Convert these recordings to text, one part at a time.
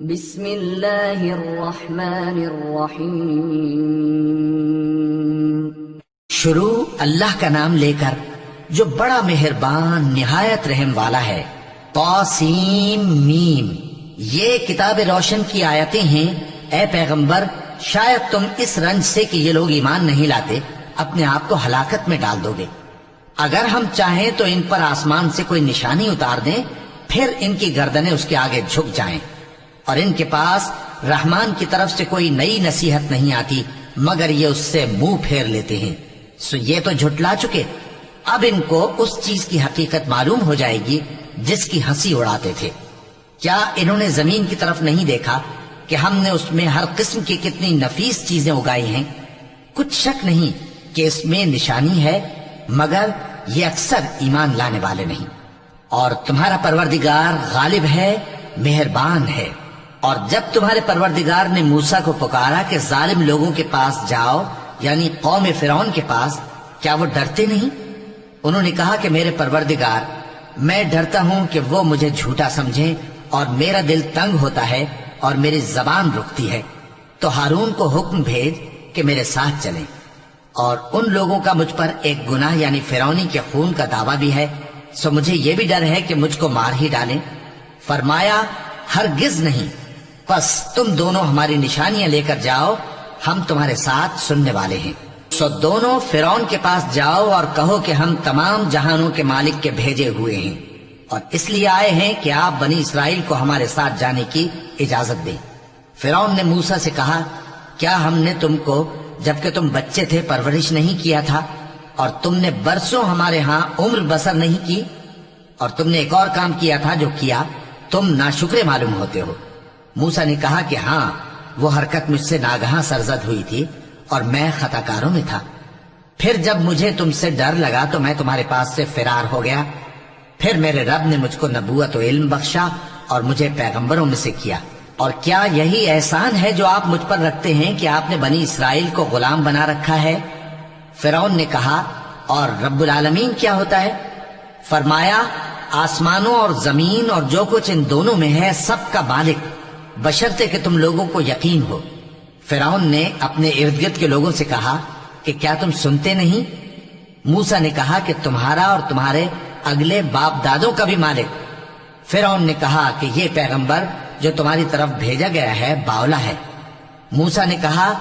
بسم اللہ الرحمن الرحیم۔ شروع اللہ کا نام لے کر جو بڑا مہربان نہایت رحم والا ہے۔ طاسیم میم، یہ کتاب روشن کی آیتیں ہیں۔ اے پیغمبر، شاید تم اس رنج سے کہ یہ لوگ ایمان نہیں لاتے اپنے آپ کو ہلاکت میں ڈال دو گے۔ اگر ہم چاہیں تو ان پر آسمان سے کوئی نشانی اتار دیں، پھر ان کی گردنیں اس کے آگے جھک جائیں، اور ان کے پاس رحمان کی طرف سے کوئی نئی نصیحت نہیں آتی مگر یہ اس سے منہ پھیر لیتے ہیں۔ سو یہ تو جھٹلا چکے، اب ان کو اس چیز کی حقیقت معلوم ہو جائے گی جس کی ہنسی اڑاتے تھے۔ کیا انہوں نے زمین کی طرف نہیں دیکھا کہ ہم نے اس میں ہر قسم کی کتنی نفیس چیزیں اگائی ہیں؟ کچھ شک نہیں کہ اس میں نشانی ہے، مگر یہ اکثر ایمان لانے والے نہیں۔ اور تمہارا پروردگار غالب ہے، مہربان ہے۔ اور جب تمہارے پروردگار نے موسیٰ کو پکارا کہ ظالم لوگوں کے پاس جاؤ، یعنی قوم فرعون کے پاس، کیا وہ ڈرتے نہیں؟ انہوں نے کہا کہ میرے پروردگار، میں ڈرتا ہوں کہ وہ مجھے جھوٹا سمجھیں، اور میرا دل تنگ ہوتا ہے اور میری زبان رکتی ہے، تو ہارون کو حکم بھیج کہ میرے ساتھ چلیں۔ اور ان لوگوں کا مجھ پر ایک گناہ یعنی فرعونی کے خون کا دعویٰ بھی ہے، سو مجھے یہ بھی ڈر ہے کہ مجھ کو مار ہی ڈالیں۔ فرمایا ہرگز نہیں، پس تم دونوں ہماری نشانیاں لے کر جاؤ، ہم تمہارے ساتھ سننے والے ہیں۔ سو دونوں فرعون کے پاس جاؤ اور کہو کہ ہم تمام جہانوں کے مالک کے بھیجے ہوئے ہیں، اور اس لیے آئے ہیں کہ آپ بنی اسرائیل کو ہمارے ساتھ جانے کی اجازت دیں۔ فرعون نے موسیٰ سے کہا، کیا ہم نے تم کو جبکہ تم بچے تھے پرورش نہیں کیا تھا، اور تم نے برسوں ہمارے ہاں عمر بسر نہیں کی؟ اور تم نے ایک اور کام کیا تھا جو کیا، تم ناشکرے معلوم ہوتے ہو۔ موسیٰ نے کہا کہ ہاں، وہ حرکت مجھ سے ناگہاں سرزد ہوئی تھی اور میں خطا کاروں میں تھا۔ پھر جب مجھے تم سے ڈر لگا تو میں تمہارے پاس سے فرار ہو گیا۔ پھر میرے رب نے مجھ کو نبوت و علم بخشا اور مجھے پیغمبروں میں سے کیا۔ اور کیا یہی احسان ہے جو آپ مجھ پر رکھتے ہیں کہ آپ نے بنی اسرائیل کو غلام بنا رکھا ہے؟ فرعون نے کہا، اور رب العالمین کیا ہوتا ہے؟ فرمایا، آسمانوں اور زمین اور جو کچھ ان دونوں میں ہے سب کا مالک، بشرطے کہ تم لوگوں کو یقین ہو۔ فرعون نے اپنے ارد گرد کے لوگوں سے کہا کہ کیا تم سنتے نہیں؟ موسیٰ نے کہا کہ تمہارا اور تمہارے اگلے باپ دادوں کا بھی مالک۔ فرعون نے کہا کہ یہ پیغمبر جو تمہاری طرف بھیجا گیا ہے باولا ہے۔ موسیٰ نے کہا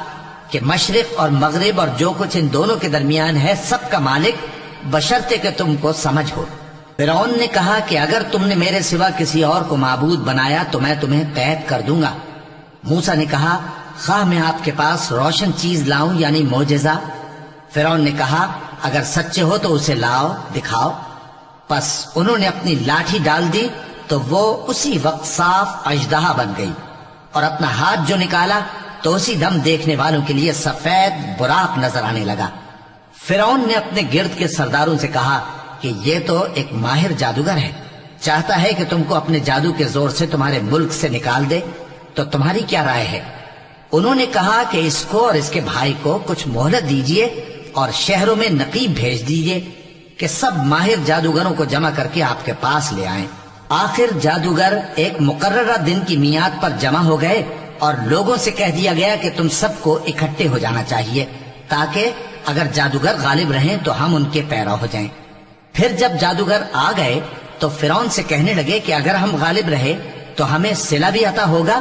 کہ مشرق اور مغرب اور جو کچھ ان دونوں کے درمیان ہے سب کا مالک، بشرطے کہ تم کو سمجھ ہو۔ فرعون نے کہا کہ اگر تم نے میرے سوا کسی اور کو معبود بنایا تو میں تمہیں قید کر دوں گا۔ موسیٰ نے کہا، خواہ میں آپ کے پاس روشن چیز لاؤں یعنی معجزہ؟ فرعون نے کہا، اگر سچے ہو تو اسے لاؤ، دکھاؤ۔ پس انہوں نے اپنی لاٹھی ڈال دی تو وہ اسی وقت صاف اژدہا بن گئی، اور اپنا ہاتھ جو نکالا تو اسی دم دیکھنے والوں کے لیے سفید براق نظر آنے لگا۔ فرعون نے اپنے گرد کے سرداروں سے کہا کہ یہ تو ایک ماہر جادوگر ہے، چاہتا ہے کہ تم کو اپنے جادو کے زور سے تمہارے ملک سے نکال دے، تو تمہاری کیا رائے ہے؟ انہوں نے کہا کہ اس کو اور اس کے بھائی کو کچھ مہلت دیجئے اور شہروں میں نقیب بھیج دیجئے کہ سب ماہر جادوگروں کو جمع کر کے آپ کے پاس لے آئیں۔ آخر جادوگر ایک مقررہ دن کی میعاد پر جمع ہو گئے اور لوگوں سے کہہ دیا گیا کہ تم سب کو اکٹھے ہو جانا چاہیے، تاکہ اگر جادوگر غالب رہیں تو ہم ان کے پیرو ہو جائیں۔ پھر جب جادوگر آ گئے تو فرعون سے کہنے لگے کہ اگر ہم غالب رہے تو ہمیں صلہ بھی عطا ہوگا؟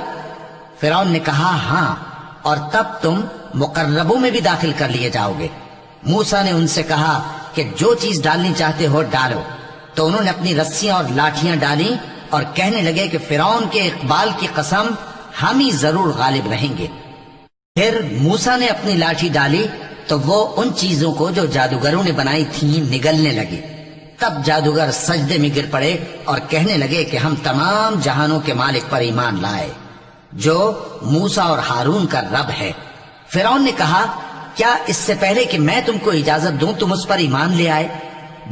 فرعون نے کہا، ہاں، اور تب تم مقربوں میں بھی داخل کر لیے جاؤ گے۔ موسیٰ نے ان سے کہا کہ جو چیز ڈالنی چاہتے ہو ڈالو، تو انہوں نے اپنی رسیاں اور لاٹھیاں ڈالیں اور کہنے لگے کہ فرعون کے اقبال کی قسم، ہم ہی ضرور غالب رہیں گے۔ پھر موسیٰ نے اپنی لاٹھی ڈالی تو وہ ان چیزوں کو جو جادوگروں نے بنائی تھیں نگلنے لگی۔ تب جادوگر سجدے میں گر پڑے اور کہنے لگے کہ ہم تمام جہانوں کے مالک پر ایمان لائے، جو موسیٰ اور ہارون کا رب ہے۔ فرعون نے کہا، کیا اس سے پہلے کہ میں تم کو اجازت دوں تم اس پر ایمان لے آئے؟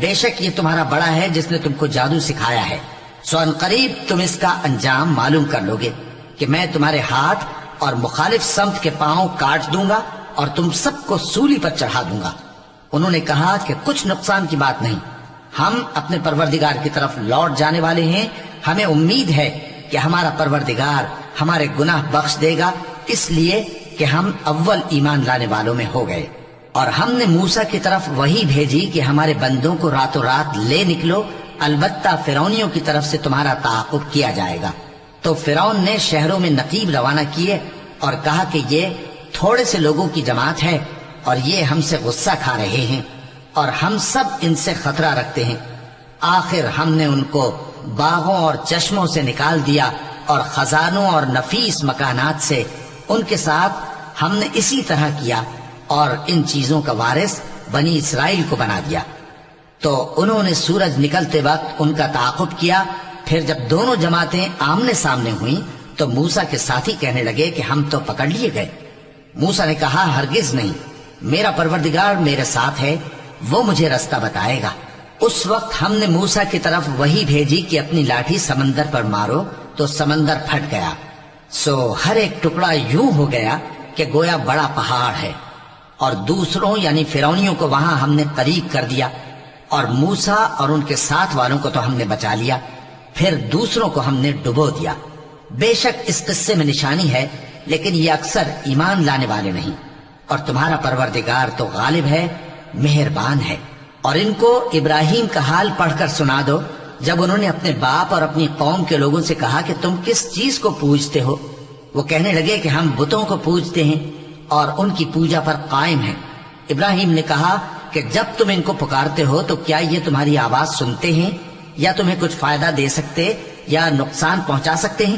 بے شک یہ تمہارا بڑا ہے جس نے تم کو جادو سکھایا ہے، سو ان قریب تم اس کا انجام معلوم کر لو گے کہ میں تمہارے ہاتھ اور مخالف سمت کے پاؤں کاٹ دوں گا اور تم سب کو سولی پر چڑھا دوں گا۔ انہوں نے کہا کہ کچھ نقصان کی بات نہیں، ہم اپنے پروردگار کی طرف لوٹ جانے والے ہیں، ہمیں امید ہے کہ ہمارا پروردگار ہمارے گناہ بخش دے گا، اس لیے کہ ہم اول ایمان لانے والوں میں ہو گئے۔ اور ہم نے موسیٰ کی طرف وحی بھیجی کہ ہمارے بندوں کو راتوں رات لے نکلو، البتہ فرعونیوں کی طرف سے تمہارا تعاقب کیا جائے گا۔ تو فرعون نے شہروں میں نقیب روانہ کیے اور کہا کہ یہ تھوڑے سے لوگوں کی جماعت ہے اور یہ ہم سے غصہ کھا رہے ہیں اور ہم سب ان سے خطرہ رکھتے ہیں۔ آخر ہم نے ان کو باغوں اور چشموں سے نکال دیا اور خزانوں اور نفیس مکانات سے۔ ان کے ساتھ ہم نے اسی طرح کیا اور ان چیزوں کا وارث بنی اسرائیل کو بنا دیا۔ تو انہوں نے سورج نکلتے وقت ان کا تعاقب کیا۔ پھر جب دونوں جماعتیں آمنے سامنے ہوئیں تو موسیٰ کے ساتھی کہنے لگے کہ ہم تو پکڑ لیے گئے۔ موسیٰ نے کہا ہرگز نہیں، میرا پروردگار میرے ساتھ ہے، وہ مجھے رستہ بتائے گا۔ اس وقت ہم نے موسیٰ کی طرف وحی بھیجی کہ اپنی لاٹھی سمندر پر مارو، تو سمندر پھٹ گیا، سو ہر ایک ٹکڑا یوں ہو گیا کہ گویا بڑا پہاڑ ہے۔ اور دوسروں یعنی فرعونیوں کو وہاں ہم نے قریب کر دیا، اور موسیٰ اور ان کے ساتھ والوں کو تو ہم نے بچا لیا، پھر دوسروں کو ہم نے ڈبو دیا۔ بے شک اس قصے میں نشانی ہے، لیکن یہ اکثر ایمان لانے والے نہیں۔ اور تمہارا پروردگار تو غالب ہے، مہربان ہے۔ اور ان کو ابراہیم کا حال پڑھ کر سنا دو، جب انہوں نے اپنے باپ اور اپنی قوم کے لوگوں سے کہا کہ تم کس چیز کو پوجتے ہو؟ وہ کہنے لگے کہ ہم بتوں کو پوجتے ہیں اور ان کی پوجا پر قائم ہیں۔ ابراہیم نے کہا کہ جب تم ان کو پکارتے ہو تو کیا یہ تمہاری آواز سنتے ہیں یا تمہیں کچھ فائدہ دے سکتے یا نقصان پہنچا سکتے ہیں؟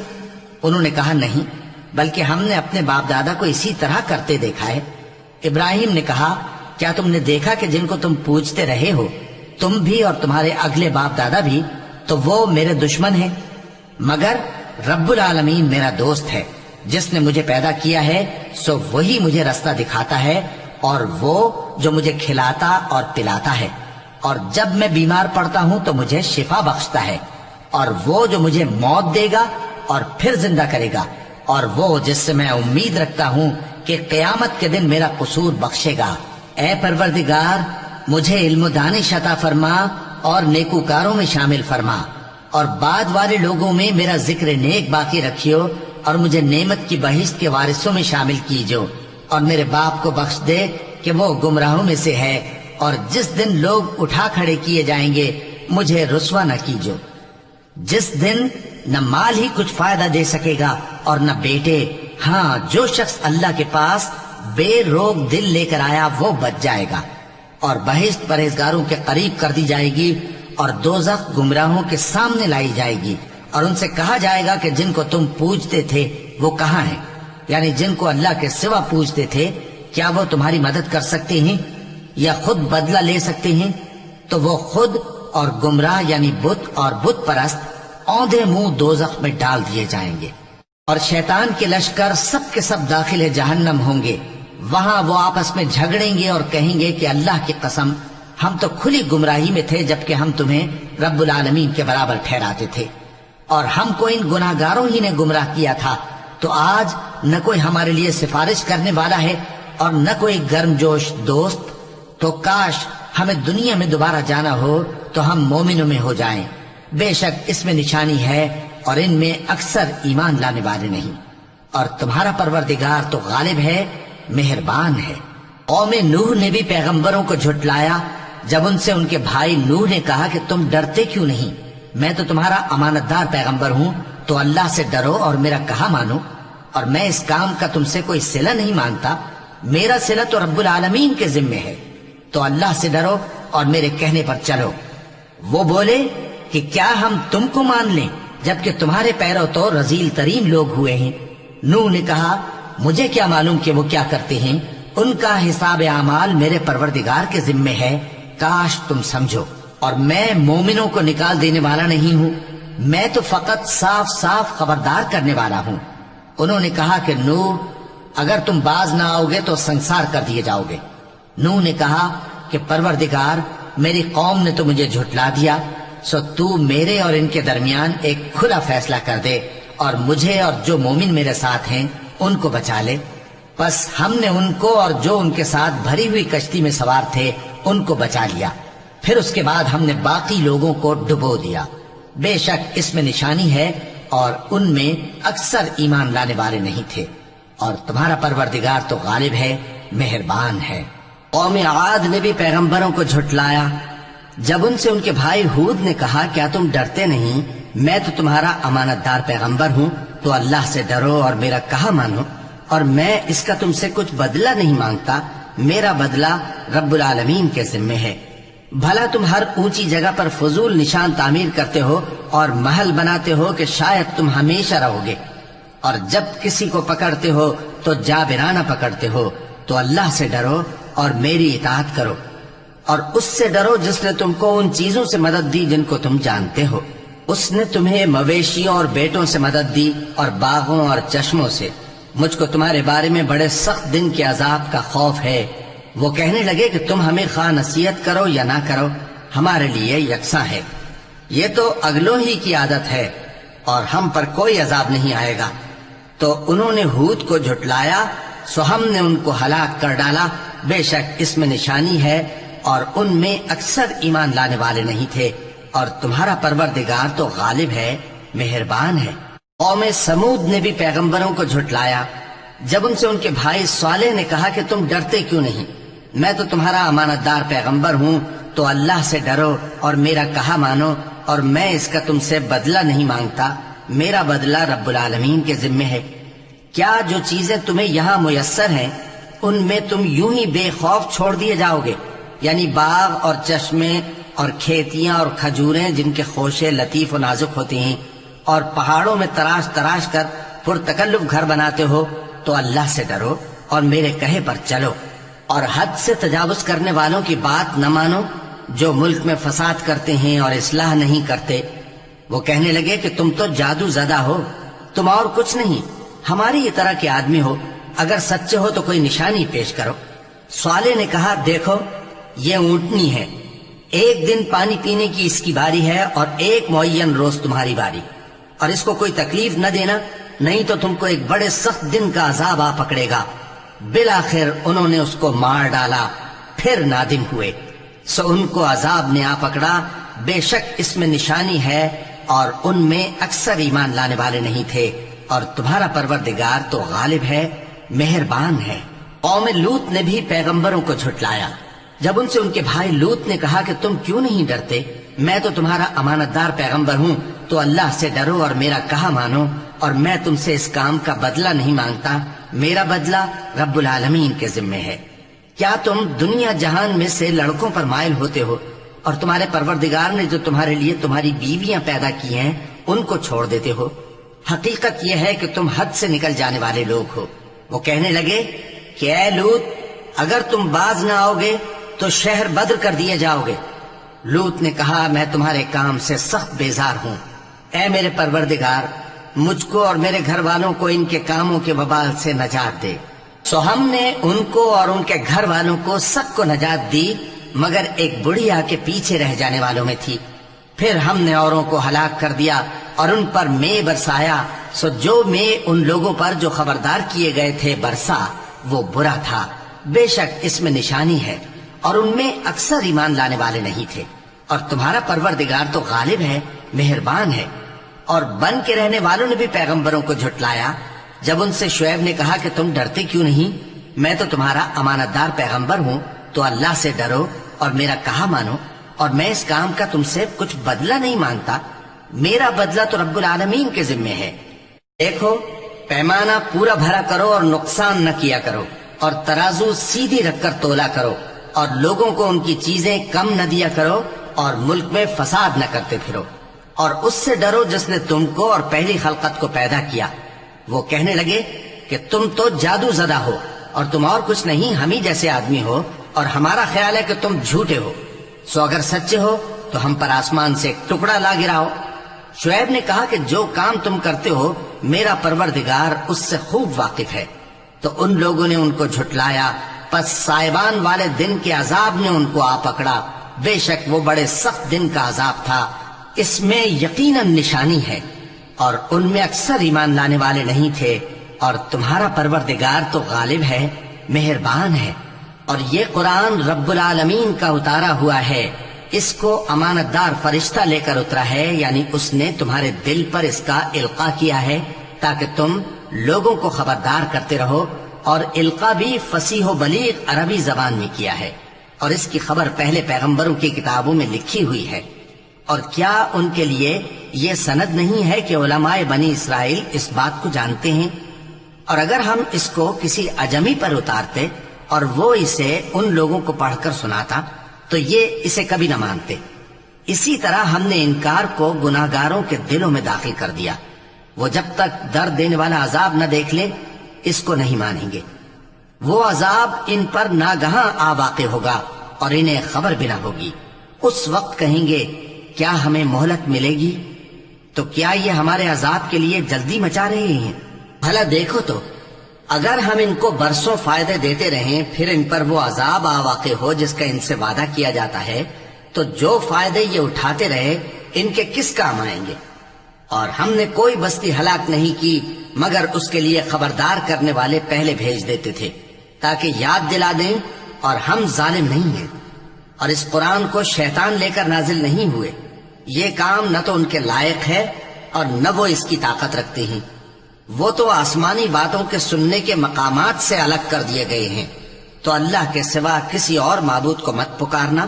انہوں نے کہا نہیں، بلکہ ہم نے اپنے باپ دادا کو اسی طرح کرتے دیکھا ہے۔ ابراہیم نے کہا کیا تم نے دیکھا کہ جن کو تم پوجتے رہے ہو، تم بھی اور تمہارے اگلے باپ دادا بھی، تو وہ میرے دشمن ہیں، مگر رب العالمین میرا دوست ہے، جس نے مجھے پیدا کیا ہے سو وہی مجھے رستہ دکھاتا ہے، اور وہ جو مجھے کھلاتا اور پلاتا ہے، اور جب میں بیمار پڑتا ہوں تو مجھے شفا بخشتا ہے، اور وہ جو مجھے موت دے گا اور پھر زندہ کرے گا، اور وہ جس سے میں امید رکھتا ہوں کہ قیامت کے دن میرا قصور بخشے گا۔ اے پروردگار، مجھے علم و دانش عطا فرما اور نیکوکاروں میں شامل فرما، اور بعد والے لوگوں میں میرا ذکر نیک باقی رکھیو، اور مجھے نعمت کی بہشت کے وارثوں میں شامل کیجو، اور میرے باپ کو بخش دے کہ وہ گمراہوں میں سے ہے، اور جس دن لوگ اٹھا کھڑے کیے جائیں گے مجھے رسوا نہ کیجو، جس دن نہ مال ہی کچھ فائدہ دے سکے گا اور نہ بیٹے۔ ہاں، جو شخص اللہ کے پاس بے روک دل لے کر آیا وہ بچ جائے گا، اور بہشت پرہیزگاروں کے قریب کر دی جائے گی، اور دوزخ گمراہوں کے سامنے لائی جائے گی، اور ان سے کہا جائے گا کہ جن کو تم پوجتے تھے وہ کہاں ہیں؟ یعنی جن کو اللہ کے سوا پوجتے تھے، کیا وہ تمہاری مدد کر سکتے ہیں یا خود بدلہ لے سکتے ہیں؟ تو وہ خود اور گمراہ یعنی بت اور بت پرست اوندھے منہ دوزخ میں ڈال دیے جائیں گے، اور شیطان کے لشکر سب کے سب داخل جہنم ہوں گے۔ وہاں وہ آپس میں جھگڑیں گے اور کہیں گے کہ اللہ کی قسم، ہم تو کھلی گمراہی میں تھے جبکہ ہم تمہیں رب العالمین کے برابر ٹھہراتے تھے، اور ہم کو ان گناہگاروں ہی نے گمراہ کیا تھا، تو آج نہ کوئی ہمارے لیے سفارش کرنے والا ہے اور نہ کوئی گرم جوش دوست۔ تو کاش ہمیں دنیا میں دوبارہ جانا ہو تو ہم مومنوں میں ہو جائیں۔ بے شک اس میں نشانی ہے اور ان میں اکثر ایمان لانے والے نہیں۔ اور تمہارا پروردگار تو غالب ہے، مہربان ہے۔ قوم نوح نے بھی پیغمبروں کو جھٹلایا جب ان سے ان کے بھائی نوح نے کہا کہ تم ڈرتے کیوں نہیں؟ میں تو تمہارا امانت دار پیغمبر ہوں، تو اللہ سے ڈرو اور میرا کہا مانو، اور میں اس کام کا تم سے کوئی صلہ نہیں مانگتا، میرا صلہ تو رب العالمین کے ذمے ہے، تو اللہ سے ڈرو اور میرے کہنے پر چلو۔ وہ بولے کہ کیا ہم تم کو مان لیں جبکہ تمہارے پیرو تو رذیل ترین لوگ ہوئے ہیں؟ نوح نے کہا مجھے کیا معلوم کہ وہ کیا کرتے ہیں، ان کا حساب اعمال میرے پروردگار کے ذمے ہے، کاش تم سمجھو۔ اور میں مومنوں کو نکال دینے والا نہیں ہوں، میں تو فقط صاف صاف خبردار کرنے والا ہوں۔ انہوں نے کہا کہ نوح، اگر تم باز نہ آؤ گے تو سنسار کر دیے جاؤ گے۔ نوح نے کہا کہ پروردگار، میری قوم نے تو مجھے جھٹلا دیا، سو تو میرے اور ان کے درمیان ایک کھلا فیصلہ کر دے اور مجھے اور جو مومن میرے ساتھ ہیں ان کو بچا لے۔ پس ہم نے ان کو اور جو ان کے ساتھ بھری ہوئی کشتی میں سوار تھے ان کو بچا لیا، پھر اس کے بعد ہم نے باقی لوگوں کو ڈبو دیا۔ بے شک اس میں نشانی ہے اور ان میں اکثر ایمان لانے والے نہیں تھے، اور تمہارا پروردگار تو غالب ہے، مہربان ہے۔ قوم عاد نے بھی پیغمبروں کو جھٹلایا جب ان سے ان کے بھائی ہود نے کہا کیا تم ڈرتے نہیں، میں تو تمہارا امانت دار پیغمبر ہوں، تو اللہ سے ڈرو اور میرا کہا مانو، اور میں اس کا تم سے کچھ بدلہ نہیں مانگتا، میرا بدلہ رب العالمین کے ذمے ہے۔ بھلا تم ہر اونچی جگہ پر فضول نشان تعمیر کرتے ہو اور محل بناتے ہو کہ شاید تم ہمیشہ رہو گے، اور جب کسی کو پکڑتے ہو تو جابرانہ پکڑتے ہو، تو اللہ سے ڈرو اور میری اطاعت کرو، اور اس سے ڈرو جس نے تم کو ان چیزوں سے مدد دی جن کو تم جانتے ہو۔ اس نے تمہیں مویشیوں اور بیٹوں سے مدد دی اور باغوں اور چشموں سے۔ مجھ کو تمہارے بارے میں بڑے سخت دن کے عذاب کا خوف ہے۔ وہ کہنے لگے کہ تم ہمیں خواہ نصیحت کرو یا نہ کرو، ہمارے لیے یکساں ہے، یہ تو اگلوں ہی کی عادت ہے، اور ہم پر کوئی عذاب نہیں آئے گا۔ تو انہوں نے ہود کو جھٹلایا، سو ہم نے ان کو ہلاک کر ڈالا، بے شک اس میں نشانی ہے، اور ان میں اکثر ایمان لانے والے نہیں تھے، اور تمہارا پروردگار تو غالب ہے، مہربان ہے۔ قوم سمود نے بھی پیغمبروں کو جھٹلایا جب ان سے ان کے بھائی صالح نے کہا کہ تم ڈرتے کیوں نہیں، میں تو تمہارا امانت دار پیغمبر ہوں، تو اللہ سے ڈرو اور میرا کہا مانو، اور میں اس کا تم سے بدلہ نہیں مانگتا، میرا بدلہ رب العالمین کے ذمے ہے۔ کیا جو چیزیں تمہیں یہاں میسر ہیں ان میں تم یوں ہی بے خوف چھوڑ دیے جاؤ گے؟ یعنی باغ اور چشمے اور کھیتیاں اور کھجوریں جن کے خوشے لطیف و نازک ہوتی ہیں، اور پہاڑوں میں تراش تراش کر پرتکلف گھر بناتے ہو، تو اللہ سے ڈرو اور میرے کہے پر چلو، اور حد سے تجاوز کرنے والوں کی بات نہ مانو جو ملک میں فساد کرتے ہیں اور اصلاح نہیں کرتے۔ وہ کہنے لگے کہ تم تو جادو زدہ ہو، تم اور کچھ نہیں، ہماری ہی طرح کے آدمی ہو، اگر سچے ہو تو کوئی نشانی پیش کرو۔ صالح نے کہا دیکھو یہ اونٹنی ہے، ایک دن پانی پینے کی اس کی باری ہے اور ایک معین روز تمہاری باری، اور اس کو کوئی تکلیف نہ دینا، نہیں تو تم کو ایک بڑے سخت دن کا عذاب آ پکڑے گا۔ بالآخر انہوں نے اس کو مار ڈالا، پھر نادم ہوئے، سو ان کو عذاب نے آ پکڑا، بے شک اس میں نشانی ہے، اور ان میں اکثر ایمان لانے والے نہیں تھے، اور تمہارا پروردگار تو غالب ہے، مہربان ہے۔ قوم لوط نے بھی پیغمبروں کو جھٹلایا جب ان سے ان کے بھائی لوط نے کہا کہ تم کیوں نہیں ڈرتے، میں تو تمہارا امانت دار پیغمبر ہوں، تو اللہ سے ڈرو اور میرا کہا مانو، اور میں تم سے اس کام کا بدلہ نہیں مانگتا، میرا بدلہ رب العالمین کے ذمے ہے۔ کیا تم دنیا جہان میں سے لڑکوں پر مائل ہوتے ہو، اور تمہارے پروردگار نے جو تمہارے لیے تمہاری بیویاں پیدا کی ہیں ان کو چھوڑ دیتے ہو؟ حقیقت یہ ہے کہ تم حد سے نکل جانے والے لوگ ہو۔ وہ کہنے لگے کہ اے لوط، اگر تم باز نہ آؤ گے تو شہر بدر کر دیے جاؤ گے۔ لوط نے کہا میں تمہارے کام سے سخت بیزار ہوں، اے میرے پروردگار مجھ کو اور میرے گھر والوں کو ان کے کاموں کے وبال سے نجات دے۔ سو ہم نے ان کو اور ان کے گھر والوں کو سب کو نجات دی، مگر ایک بڑھیا کے پیچھے رہ جانے والوں میں تھی۔ پھر ہم نے اوروں کو ہلاک کر دیا اور ان پر مے برسایا، سو جو مے ان لوگوں پر جو خبردار کیے گئے تھے برسا وہ برا تھا، بے شک اس میں نشانی ہے، اور ان میں اکثر ایمان لانے والے نہیں تھے، اور تمہارا پروردگار تو غالب ہے، مہربان ہے۔ اور بن کے رہنے والوں نے بھی پیغمبروں کو جھٹلایا جب ان سے شعیب نے کہا کہ تم ڈرتے کیوں نہیں، میں تو تمہارا امانت دار پیغمبر ہوں، تو اللہ سے ڈرو اور میرا کہا مانو، اور میں اس کام کا تم سے کچھ بدلہ نہیں مانگتا، میرا بدلہ تو رب العالمین کے ذمے ہے۔ دیکھو پیمانہ پورا بھرا کرو اور نقصان نہ کیا کرو، اور ترازو سیدھی رکھ کر تولا کرو، اور لوگوں کو ان کی چیزیں کم نہ دیا کرو، اور ملک میں فساد نہ کرتے پھرو، اور اس سے ڈرو جس نے تم کو اور پہلی خلقت کو پیدا کیا۔ وہ کہنے لگے کہ تم تو جادو زدہ ہو، اور تم اور کچھ نہیں، ہم ہی جیسے آدمی ہو، اور ہمارا خیال ہے کہ تم جھوٹے ہو، سو اگر سچے ہو تو ہم پر آسمان سے ایک ٹکڑا لا گراؤ۔ شعیب نے کہا کہ جو کام تم کرتے ہو میرا پروردگار اس سے خوب واقف ہے۔ تو ان لوگوں نے ان کو جھٹلایا، پس سائبان والے دن کے عذاب نے ان کو آ پکڑا، بے شک وہ بڑے سخت دن کا عذاب تھا، اس میں یقیناً نشانی ہے، اور ان میں اکثر ایمان لانے والے نہیں تھے، اور تمہارا پروردگار تو غالب ہے، مہربان ہے۔ اور یہ قرآن رب العالمین کا اتارا ہوا ہے، اس کو امانت دار فرشتہ لے کر اترا ہے، یعنی اس نے تمہارے دل پر اس کا القاء کیا ہے تاکہ تم لوگوں کو خبردار کرتے رہو، اور القاء بھی فصیح و بلیغ عربی زبان میں کیا ہے، اور اس کی خبر پہلے پیغمبروں کی کتابوں میں لکھی ہوئی ہے۔ اور کیا ان کے لیے یہ سند نہیں ہے کہ علماء بنی اسرائیل اس بات کو جانتے ہیں؟ اور اگر ہم اس کو کسی اجمی پر اتارتے اور وہ اسے ان لوگوں کو پڑھ کر سناتا تو یہ اسے کبھی نہ مانتے۔ اسی طرح ہم نے انکار کو گناہگاروں کے دلوں میں داخل کر دیا، وہ جب تک درد دینے والا عذاب نہ دیکھ لیں اس کو نہیں مانیں گے۔ وہ عذاب ان پر ناگہاں آ واقع ہوگا اور انہیں خبر بھی نہ ہوگی۔ اس وقت کہیں گے کیا ہمیں مہلت ملے گی؟ تو کیا یہ ہمارے عذاب کے لیے جلدی مچا رہے ہیں؟ بھلا دیکھو تو اگر ہم ان کو برسوں فائدے دیتے رہیں پھر ان پر وہ عذاب آ واقع ہو جس کا ان سے وعدہ کیا جاتا ہے تو جو فائدے یہ اٹھاتے رہے ان کے کس کام آئیں گے؟ اور ہم نے کوئی بستی ہلاک نہیں کی مگر اس کے لیے خبردار کرنے والے پہلے بھیج دیتے تھے تاکہ یاد دلا دیں، اور ہم ظالم نہیں ہیں۔ اور اس قرآن کو شیطان لے کر نازل نہیں ہوئے، یہ کام نہ تو ان کے لائق ہے اور نہ وہ اس کی طاقت رکھتے ہیں۔ وہ تو آسمانی باتوں کے سننے کے مقامات سے الگ کر دیے گئے ہیں۔ تو اللہ کے سوا کسی اور معبود کو مت پکارنا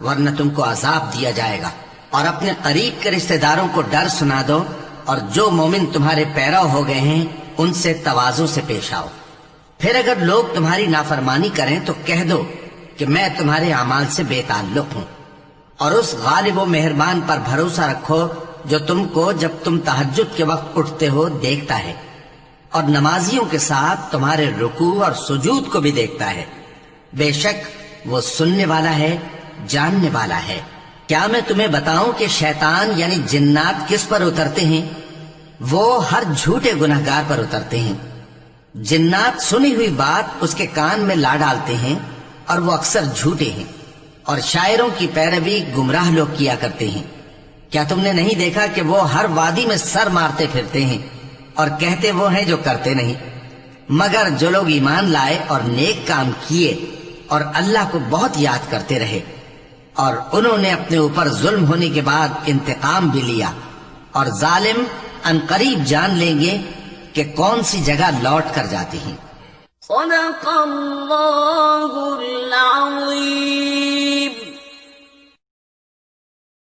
ورنہ تم کو عذاب دیا جائے گا، اور اپنے قریب کے رشتہ داروں کو ڈر سنا دو، اور جو مومن تمہارے پیرو ہو گئے ہیں ان سے تواضع سے پیش آؤ۔ پھر اگر لوگ تمہاری نافرمانی کریں تو کہہ دو کہ میں تمہارے اعمال سے بے تعلق ہوں، اور اس غالب و مہربان پر بھروسہ رکھو جو تم کو جب تم تہجد کے وقت اٹھتے ہو دیکھتا ہے، اور نمازیوں کے ساتھ تمہارے رکوع اور سجود کو بھی دیکھتا ہے۔ بے شک وہ سننے والا ہے، جاننے والا ہے۔ کیا میں تمہیں بتاؤں کہ شیطان یعنی جنات کس پر اترتے ہیں؟ وہ ہر جھوٹے گنہگار پر اترتے ہیں۔ جنات سنی ہوئی بات اس کے کان میں لا ڈالتے ہیں اور وہ اکثر جھوٹے ہیں، اور شاعروں کی پیروی گمراہ لوگ کیا کرتے ہیں۔ کیا تم نے نہیں دیکھا کہ وہ ہر وادی میں سر مارتے پھرتے ہیں اور کہتے وہ ہیں جو کرتے نہیں؟ مگر جو لوگ ایمان لائے اور نیک کام کیے اور اللہ کو بہت یاد کرتے رہے، اور انہوں نے اپنے اوپر ظلم ہونے کے بعد انتقام بھی لیا، اور ظالم عنقریب جان لیں گے کہ کون سی جگہ لوٹ کر جاتی ہیں۔ صدق اللہ العظیم۔